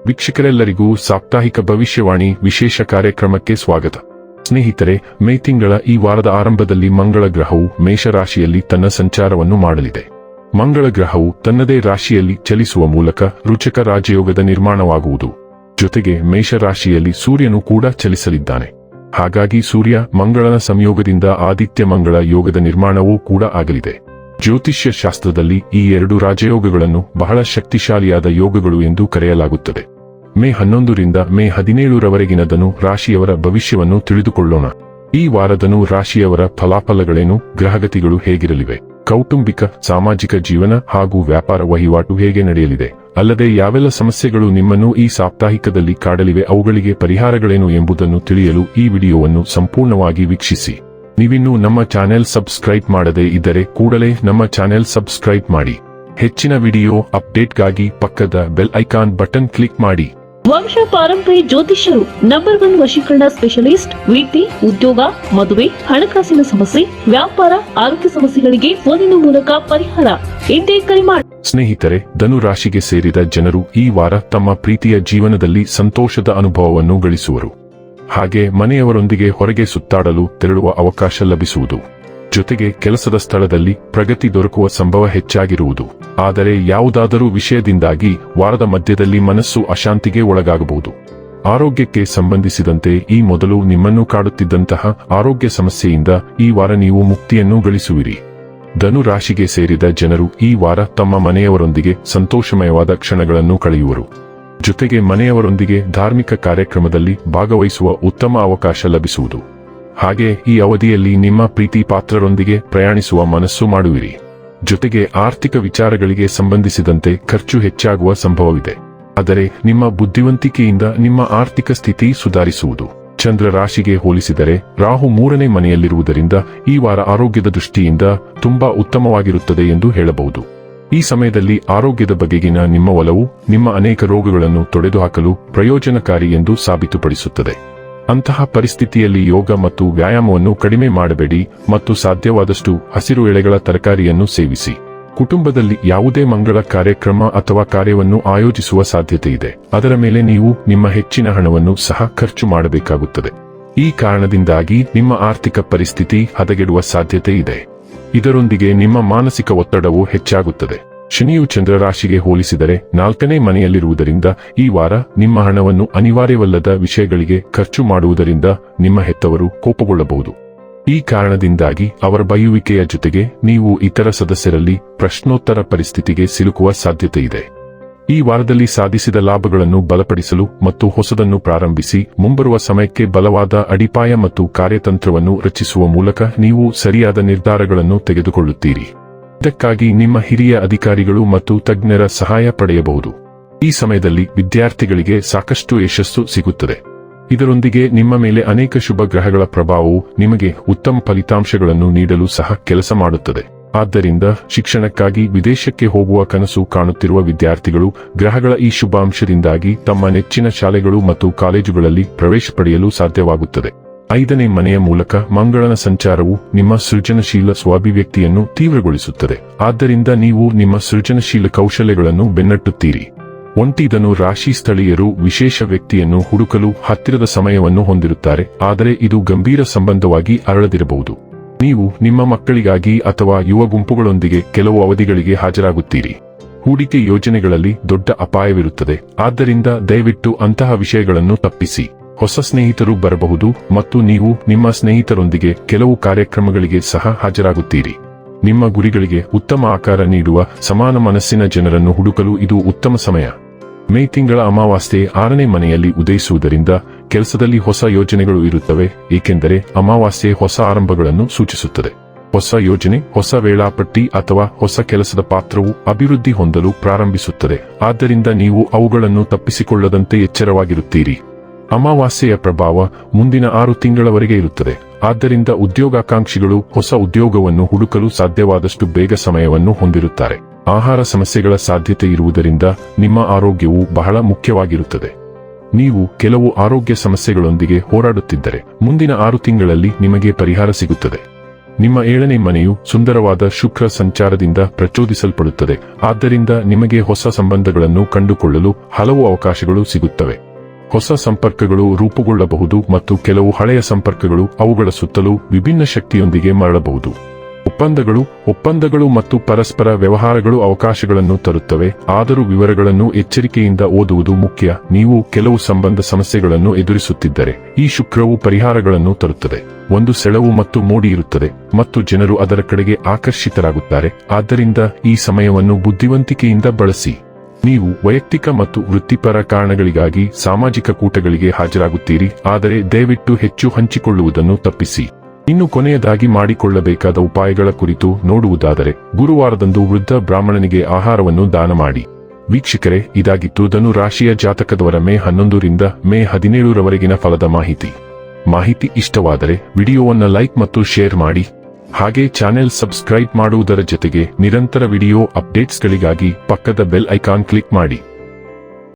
ವೀಕ್ಷಕರೆಲ್ಲರಿಗೂ ಸಾಪ್ತಾಹಿಕ ಭವಿಷ್ಯವಾಣಿ ವಿಶೇಷ ಕಾರ್ಯಕ್ರಮಕ್ಕೆ ಸ್ವಾಗತ. ಸ್ನೇಹಿತರೆ, ಮೇ ತಿಂಗಳ ಈ ವಾರದ ಆರಂಭದಲ್ಲಿ ಮಂಗಳ ಗ್ರಹವು ಮೇಷರಾಶಿಯಲ್ಲಿ ತನ್ನ ಸಂಚಾರವನ್ನು ಮಾಡಲಿದೆ. ಮಂಗಳ ಗ್ರಹವು ತನ್ನದೇ ರಾಶಿಯಲ್ಲಿ ಚಲಿಸುವ ಮೂಲಕ ರುಚಕ ರಾಜಯೋಗದ ನಿರ್ಮಾಣವಾಗುವುದು. ಜೊತೆಗೆ ಮೇಷರಾಶಿಯಲ್ಲಿ ಸೂರ್ಯನು ಕೂಡ ಚಲಿಸಲಿದ್ದಾನೆ. ಹಾಗಾಗಿ ಸೂರ್ಯ ಮಂಗಳನ ಸಂಯೋಗದಿಂದ ಆದಿತ್ಯ ಮಂಗಳ ಯೋಗದ ನಿರ್ಮಾಣವೂ ಕೂಡ ಆಗಲಿದೆ. ಜ್ಯೋತಿಷ್ಯ ಶಾಸ್ತ್ರದಲ್ಲಿ ಈ ಎರಡು ರಾಜಯೋಗಗಳನ್ನು ಬಹಳ ಶಕ್ತಿಶಾಲಿಯಾದ ಯೋಗಗಳು ಎಂದು ಕರೆಯಲಾಗುತ್ತದೆ. ಮೇ 11ರಿಂದ ಮೇ 17ರವರೆಗಿನ ಧನು ರಾಶಿಯವರ ಭವಿಷ್ಯವನ್ನು ತಿಳಿದುಕೊಳ್ಳೋಣ. ಈ ವಾರ ಧನು ರಾಶಿಯವರ ಫಲಾಫಲಗಳೇನು, ಗ್ರಹಗತಿಗಳು ಹೇಗಿರಲಿವೆ, ಕೌಟುಂಬಿಕ ಸಾಮಾಜಿಕ ಜೀವನ ಹಾಗೂ ವ್ಯಾಪಾರ ವಹಿವಾಟು ಹೇಗೆ ನಡೆಯಲಿದೆ, ಅಲ್ಲದೆ ಯಾವೆಲ್ಲ ಸಮಸ್ಯೆಗಳು ನಿಮ್ಮನ್ನು ಈ ಸಾಪ್ತಾಹಿಕದಲ್ಲಿ ಕಾಡಲಿವೆ, ಅವುಗಳಿಗೆ ಪರಿಹಾರಗಳೇನು ಎಂಬುದನ್ನು ತಿಳಿಯಲು ಈ ವಿಡಿಯೋವನ್ನು ಸಂಪೂರ್ಣವಾಗಿ ವೀಕ್ಷಿಸಿ. ನೀವಿನ್ನೂ ನಮ್ಮ ಚಾನೆಲ್ ಸಬ್ಸ್ಕ್ರೈಬ್ ಮಾಡದೇ ಇದ್ದರೆ ಕೂಡಲೇ ನಮ್ಮ ಚಾನೆಲ್ ಸಬ್ಸ್ಕ್ರೈಬ್ ಮಾಡಿ. ಹೆಚ್ಚಿನ ವಿಡಿಯೋ ಅಪ್ಡೇಟ್ಗಾಗಿ ಪಕ್ಕದ ಬೆಲ್ ಐಕಾನ್ ಬಟನ್ ಕ್ಲಿಕ್ ಮಾಡಿ. ವಂಶ ಪಾರಂಪರ್ಯ ಜ್ಯೋತಿಷ್ಯರು ನಂಬರ್ 1 ವಶೀಕರಣ ಸ್ಪೆಷಲಿಸ್ಟ್. ವೃತ್ತಿ, ಉದ್ಯೋಗ, ಮದುವೆ, ಹಣಕಾಸಿನ ಸಮಸ್ಯೆ, ವ್ಯಾಪಾರ, ಆರೋಗ್ಯ ಸಮಸ್ಯೆಗಳಿಗೆ ಫೋನಿನ ಮೂಲಕ ಪರಿಹಾರ. ಇಂದೇ ಕರೆ ಮಾಡಿ. ಸ್ನೇಹಿತರೆ, ಧನು ರಾಶಿಗೆ ಸೇರಿದ ಜನರು ಈ ವಾರ ತಮ್ಮ ಪ್ರೀತಿಯ ಜೀವನದಲ್ಲಿ ಸಂತೋಷದ ಅನುಭವವನ್ನು ಗಳಿಸುವರು. ಹಾಗೆ ಮನೆಯವರೊಂದಿಗೆ ಹೊರಗೆ ಸುತ್ತಾಡಲು ತೆರಳುವ ಅವಕಾಶ ಲಭಿಸುವುದು. ಜೊತೆಗೆ ಕೆಲಸದ ಸ್ಥಳದಲ್ಲಿ ಪ್ರಗತಿ ದೊರಕುವ ಸಂಭವ ಹೆಚ್ಚಾಗಿರುವುದು. ಆದರೆ ಯಾವುದಾದರೂ ವಿಷಯದಿಂದಾಗಿ ವಾರದ ಮಧ್ಯದಲ್ಲಿ ಮನಸ್ಸು ಅಶಾಂತಿಗೆ ಒಳಗಾಗಬಹುದು. ಆರೋಗ್ಯಕ್ಕೆ ಸಂಬಂಧಿಸಿದಂತೆ ಈ ಮೊದಲು ನಿಮ್ಮನ್ನು ಕಾಡುತ್ತಿದ್ದಂತಹ ಆರೋಗ್ಯ ಸಮಸ್ಯೆಯಿಂದ ಈ ವಾರ ನೀವು ಮುಕ್ತಿಯನ್ನು ಗಳಿಸುವಿರಿ. ಧನು ರಾಶಿಗೆ ಸೇರಿದ ಜನರು ಈ ವಾರ ತಮ್ಮ ಮನೆಯವರೊಂದಿಗೆ ಸಂತೋಷಮಯವಾದ ಕ್ಷಣಗಳನ್ನು ಕಳೆಯುವರು. ಜೊತೆಗೆ ಮನೆಯವರೊಂದಿಗೆ ಧಾರ್ಮಿಕ ಕಾರ್ಯಕ್ರಮದಲ್ಲಿ ಭಾಗವಹಿಸುವ ಉತ್ತಮ ಅವಕಾಶ ಲಭಿಸುವುದು. ಹಾಗೆ ಈ ಅವಧಿಯಲ್ಲಿ ನಿಮ್ಮ ಪ್ರೀತಿ ಪಾತ್ರರೊಂದಿಗೆ ಪ್ರಯಾಣಿಸುವ ಮನಸ್ಸು ಮಾಡುವಿರಿ. ಜೊತೆಗೆ ಆರ್ಥಿಕ ವಿಚಾರಗಳಿಗೆ ಸಂಬಂಧಿಸಿದಂತೆ ಖರ್ಚು ಹೆಚ್ಚಾಗುವ ಸಂಭವವಿದೆ. ಆದರೆ ನಿಮ್ಮ ಬುದ್ಧಿವಂತಿಕೆಯಿಂದ ನಿಮ್ಮ ಆರ್ಥಿಕ ಸ್ಥಿತಿ ಸುಧಾರಿಸುವುದು. ಚಂದ್ರ ರಾಶಿಗೆ ಹೋಲಿಸಿದರೆ ರಾಹು 3ನೇ ಮನೆಯಲ್ಲಿರುವುದರಿಂದ ಈ ವಾರ ಆರೋಗ್ಯದ ದೃಷ್ಟಿಯಿಂದ ತುಂಬಾ ಉತ್ತಮವಾಗಿರುತ್ತದೆ ಎಂದು ಹೇಳಬಹುದು. ಈ ಸಮಯದಲ್ಲಿ ಆರೋಗ್ಯದ ಬಗೆಗಿನ ನಿಮ್ಮ ಒಲವು ನಿಮ್ಮ ಅನೇಕ ರೋಗಗಳನ್ನು ತೊಡೆದುಹಾಕಲು ಪ್ರಯೋಜನಕಾರಿ ಎಂದು ಸಾಬೀತುಪಡಿಸುತ್ತದೆ. ಅಂತಹ ಪರಿಸ್ಥಿತಿಯಲ್ಲಿ ಯೋಗ ಮತ್ತು ವ್ಯಾಯಾಮವನ್ನು ಕಡಿಮೆ ಮಾಡಬೇಡಿ ಮತ್ತು ಸಾಧ್ಯವಾದಷ್ಟು ಹಸಿರು ಎಳೆಗಳ ತರಕಾರಿಯನ್ನು ಸೇವಿಸಿ. ಕುಟುಂಬದಲ್ಲಿ ಯಾವುದೇ ಮಂಗಳ ಕಾರ್ಯಕ್ರಮ ಅಥವಾ ಕಾರ್ಯವನ್ನು ಆಯೋಜಿಸುವ ಸಾಧ್ಯತೆ ಇದೆ. ಅದರ ಮೇಲೆ ನೀವು ನಿಮ್ಮ ಹೆಚ್ಚಿನ ಹಣವನ್ನು ಸಹ ಖರ್ಚು ಮಾಡಬೇಕಾಗುತ್ತದೆ. ಈ ಕಾರಣದಿಂದಾಗಿ ನಿಮ್ಮ ಆರ್ಥಿಕ ಪರಿಸ್ಥಿತಿ ಹದಗೆಡುವ ಸಾಧ್ಯತೆ ಇದೆ. ಇದರೊಂದಿಗೆ ನಿಮ್ಮ ಮಾನಸಿಕ ಒತ್ತಡವು ಹೆಚ್ಚಾಗುತ್ತದೆ. ಶನಿಯು ಚಂದ್ರ ರಾಶಿಗೆ ಹೋಲಿಸಿದರೆ 4ನೇ ಮನೆಯಲ್ಲಿರುವುದರಿಂದ ಈ ವಾರ ನಿಮ್ಮ ಹಣವನ್ನು ಅನಿವಾರ್ಯವಲ್ಲದ ವಿಷಯಗಳಿಗೆ ಖರ್ಚು ಮಾಡುವುದರಿಂದ ನಿಮ್ಮ ಹೆತ್ತವರು ಕೋಪಗೊಳ್ಳಬಹುದು. ಈ ಕಾರಣದಿಂದಾಗಿ ಅವರ ಬೈಯುವಿಕೆಯ ಜೊತೆಗೆ ನೀವು ಇತರ ಸದಸ್ಯರಲ್ಲಿ ಪ್ರಶ್ನೋತ್ತರ ಪರಿಸ್ಥಿತಿಗೆ ಸಿಲುಕುವ ಸಾಧ್ಯತೆ ಇದೆ. ಈ ವಾರದಲ್ಲಿ ಸಾಧಿಸಿದ ಲಾಭಗಳನ್ನು ಬಲಪಡಿಸಲು ಮತ್ತು ಹೊಸದನ್ನು ಪ್ರಾರಂಭಿಸಿ ಮುಂಬರುವ ಸಮಯಕ್ಕೆ ಬಲವಾದ ಅಡಿಪಾಯ ಮತ್ತು ಕಾರ್ಯತಂತ್ರವನ್ನು ರಚಿಸುವ ಮೂಲಕ ನೀವು ಸರಿಯಾದ ನಿರ್ಧಾರಗಳನ್ನು ತೆಗೆದುಕೊಳ್ಳುತ್ತೀರಿ. ಇದಕ್ಕಾಗಿ ನಿಮ್ಮ ಹಿರಿಯ ಅಧಿಕಾರಿಗಳು ಮತ್ತು ತಜ್ಞರ ಸಹಾಯ ಪಡೆಯಬಹುದು. ಈ ಸಮಯದಲ್ಲಿ ವಿದ್ಯಾರ್ಥಿಗಳಿಗೆ ಸಾಕಷ್ಟು ಯಶಸ್ಸು ಸಿಗುತ್ತದೆ. ಇದರೊಂದಿಗೆ ನಿಮ್ಮ ಮೇಲೆ ಅನೇಕ ಶುಭ ಗ್ರಹಗಳ ಪ್ರಭಾವವು ನಿಮಗೆ ಉತ್ತಮ ಫಲಿತಾಂಶಗಳನ್ನು ನೀಡಲು ಸಹ ಕೆಲಸ ಮಾಡುತ್ತದೆ. ಆದ್ದರಿಂದ ಶಿಕ್ಷಣಕ್ಕಾಗಿ ವಿದೇಶಕ್ಕೆ ಹೋಗುವ ಕನಸು ಕಾಣುತ್ತಿರುವ ವಿದ್ಯಾರ್ಥಿಗಳು ಗ್ರಹಗಳ ಈ ಶುಭಾಂಶದಿಂದಾಗಿ ತಮ್ಮ ನೆಚ್ಚಿನ ಶಾಲೆಗಳು ಮತ್ತು ಕಾಲೇಜುಗಳಲ್ಲಿ ಪ್ರವೇಶ ಪಡೆಯಲು ಸಾಧ್ಯವಾಗುತ್ತದೆ. 5ನೇ ಮನೆಯ ಮೂಲಕ ಮಂಗಳನ ಸಂಚಾರವು ನಿಮ್ಮ ಸೃಜನಶೀಲ ಸ್ವಾಭಿವ್ಯಕ್ತಿಯನ್ನು ತೀವ್ರಗೊಳಿಸುತ್ತದೆ. ಆದ್ದರಿಂದ ನೀವು ನಿಮ್ಮ ಸೃಜನಶೀಲ ಕೌಶಲ್ಯಗಳನ್ನು ಬೆನ್ನಟ್ಟುತ್ತೀರಿ. ಧನು ರಾಶಿ ಸ್ಥಳೀಯರು ವಿಶೇಷ ವ್ಯಕ್ತಿಯನ್ನು ಹುಡುಕಲು ಹತ್ತಿರದ ಸಮಯವನ್ನು ಹೊಂದಿರುತ್ತಾರೆ, ಆದರೆ ಇದು ಗಂಭೀರ ಸಂಬಂಧವಾಗಿ ಅರಳದಿರಬಹುದು. ನೀವು ನಿಮ್ಮ ಮಕ್ಕಳಿಗಾಗಿ ಅಥವಾ ಯುವ ಗುಂಪುಗಳೊಂದಿಗೆ ಕೆಲವು ಅವಧಿಗಳಿಗೆ ಹಾಜರಾಗುತ್ತೀರಿ. ಹೂಡಿಕೆ ಯೋಜನೆಗಳಲ್ಲಿ ದೊಡ್ಡ ಅಪಾಯವಿರುತ್ತದೆ, ಆದ್ದರಿಂದ ದಯವಿಟ್ಟು ಅಂತಹ ವಿಷಯಗಳನ್ನು ತಪ್ಪಿಸಿ. ಹೊಸ ಸ್ನೇಹಿತರು ಬರಬಹುದು ಮತ್ತು ನೀವು ನಿಮ್ಮ ಸ್ನೇಹಿತರೊಂದಿಗೆ ಕೆಲವು ಕಾರ್ಯಕ್ರಮಗಳಿಗೆ ಸಹ ಹಾಜರಾಗುತ್ತೀರಿ. ನಿಮ್ಮ ಗುರಿಗಳಿಗೆ ಉತ್ತಮ ಆಕಾರ ನೀಡುವ ಸಮಾನ ಮನಸ್ಸಿನ ಜನರನ್ನು ಹುಡುಕಲು ಇದು ಉತ್ತಮ ಸಮಯ. ಮೇ ತಿಂಗಳ ಅಮಾವಾಸ್ಯೆ 6ನೇ ಮನೆಯಲ್ಲಿ ಉದಯಿಸುವುದರಿಂದ ಕೆಲಸದಲ್ಲಿ ಹೊಸ ಯೋಜನೆಗಳು ಇರುತ್ತವೆ, ಏಕೆಂದರೆ ಅಮಾವಾಸ್ಯೆ ಹೊಸ ಆರಂಭಗಳನ್ನು ಸೂಚಿಸುತ್ತದೆ. ಹೊಸ ಯೋಜನೆ, ಹೊಸ ವೇಳಾಪಟ್ಟಿ ಅಥವಾ ಹೊಸ ಕೆಲಸದ ಪಾತ್ರವು ಅಭಿವೃದ್ಧಿ ಹೊಂದಲು ಪ್ರಾರಂಭಿಸುತ್ತದೆ. ಆದ್ದರಿಂದ ನೀವು ಅವುಗಳನ್ನು ತಪ್ಪಿಸಿಕೊಳ್ಳದಂತೆ ಎಚ್ಚರವಾಗಿರುತ್ತೀರಿ. ಅಮಾವಾಸ್ಯೆಯ ಪ್ರಭಾವ ಮುಂದಿನ 6 ತಿಂಗಳವರೆಗೆ ಇರುತ್ತದೆ. ಆದ್ದರಿಂದ ಉದ್ಯೋಗಾಕಾಂಕ್ಷಿಗಳು ಹೊಸ ಉದ್ಯೋಗವನ್ನು ಹುಡುಕಲು ಸಾಧ್ಯವಾದಷ್ಟು ಬೇಗ ಸಮಯವನ್ನು ಹೊಂದಿರುತ್ತಾರೆ. ಆಹಾರ ಸಮಸ್ಯೆಗಳ ಸಾಧ್ಯತೆ ಇರುವುದರಿಂದ ನಿಮ್ಮ ಆರೋಗ್ಯವು ಬಹಳ ಮುಖ್ಯವಾಗಿರುತ್ತದೆ. ನೀವು ಕೆಲವು ಆರೋಗ್ಯ ಸಮಸ್ಯೆಗಳೊಂದಿಗೆ ಹೋರಾಡುತ್ತಿದ್ದರೆ ಮುಂದಿನ 6 ತಿಂಗಳಲ್ಲಿ ನಿಮಗೆ ಪರಿಹಾರ ಸಿಗುತ್ತದೆ. ನಿಮ್ಮ 7ನೇ ಮನೆಯು ಸುಂದರವಾದ ಶುಕ್ರ ಸಂಚಾರದಿಂದ ಪ್ರಚೋದಿಸಲ್ಪಡುತ್ತದೆ. ಆದ್ದರಿಂದ ನಿಮಗೆ ಹೊಸ ಸಂಬಂಧಗಳನ್ನು ಕಂಡುಕೊಳ್ಳಲು ಹಲವು ಅವಕಾಶಗಳು ಸಿಗುತ್ತವೆ. ಹೊಸ ಸಂಪರ್ಕಗಳು ರೂಪುಗೊಳ್ಳಬಹುದು ಮತ್ತು ಕೆಲವು ಹಳೆಯ ಸಂಪರ್ಕಗಳು ಅವುಗಳ ಸುತ್ತಲೂ ವಿಭಿನ್ನ ಶಕ್ತಿಯೊಂದಿಗೆ ಮರಳಬಹುದು. ಒಪ್ಪಂದಗಳು ಮತ್ತು ಪರಸ್ಪರ ವ್ಯವಹಾರಗಳು ಅವಕಾಶಗಳನ್ನು ತರುತ್ತವೆ, ಆದರೂ ವಿವರಗಳನ್ನು ಎಚ್ಚರಿಕೆಯಿಂದ ಓದುವುದು ಮುಖ್ಯ. ನೀವು ಕೆಲವು ಸಂಬಂಧ ಸಮಸ್ಯೆಗಳನ್ನು ಎದುರಿಸುತ್ತಿದ್ದರೆ ಈ ಶುಕ್ರವು ಪರಿಹಾರಗಳನ್ನು ತರುತ್ತದೆ. ಒಂದು ಸೆಳವು ಮತ್ತು ಮೋಡಿ ಇರುತ್ತದೆ ಮತ್ತು ಜನರು ಅದರ ಕಡೆಗೆ ಆಕರ್ಷಿತರಾಗುತ್ತಾರೆ. ಆದ್ದರಿಂದ ಈ ಸಮಯವನ್ನು ಬುದ್ಧಿವಂತಿಕೆಯಿಂದ ಬಳಸಿ. ನೀವು ವೈಯಕ್ತಿಕ ಮತ್ತು ವೃತ್ತಿಪರ ಕಾರಣಗಳಿಗಾಗಿ ಸಾಮಾಜಿಕ ಕೂಟಗಳಿಗೆ ಹಾಜರಾಗುತ್ತೀರಿ, ಆದರೆ ದಯವಿಟ್ಟು ಹೆಚ್ಚು ಹಂಚಿಕೊಳ್ಳುವುದನ್ನು ತಪ್ಪಿಸಿ. ಇನ್ನು ಕೊನೆಯದಾಗಿ ಮಾಡಿಕೊಳ್ಳಬೇಕಾದ ಉಪಾಯಗಳ ಕುರಿತು ನೋಡುವುದಾದರೆ, ಗುರುವಾರದಂದು ವೃದ್ಧ ಬ್ರಾಹ್ಮಣನಿಗೆ ಆಹಾರವನ್ನು ದಾನ ಮಾಡಿ. ವೀಕ್ಷಕರೇ, ಇದಾಗಿತ್ತು ಧನು ರಾಶಿಯ ಜಾತಕದವರ ಮೇ 11 ರಿಂದ ಮೇ 17 ರವರೆಗಿನ ಫಲದ ಮಾಹಿತಿ ಇಷ್ಟವಾದರೆ ವಿಡಿಯೋವನ್ನು ಲೈಕ್ ಮತ್ತು ಶೇರ್ ಮಾಡಿ. ಹಾಗೆ ಚಾನೆಲ್ ಸಬ್ಸ್ಕ್ರೈಬ್ ಮಾಡುವುದರ ಜೊತೆಗೆ ನಿರಂತರ ವಿಡಿಯೋ ಅಪ್ಡೇಟ್ಸ್ಗಳಿಗಾಗಿ ಪಕ್ಕದ ಬೆಲ್ ಐಕಾನ್ ಕ್ಲಿಕ್ ಮಾಡಿ.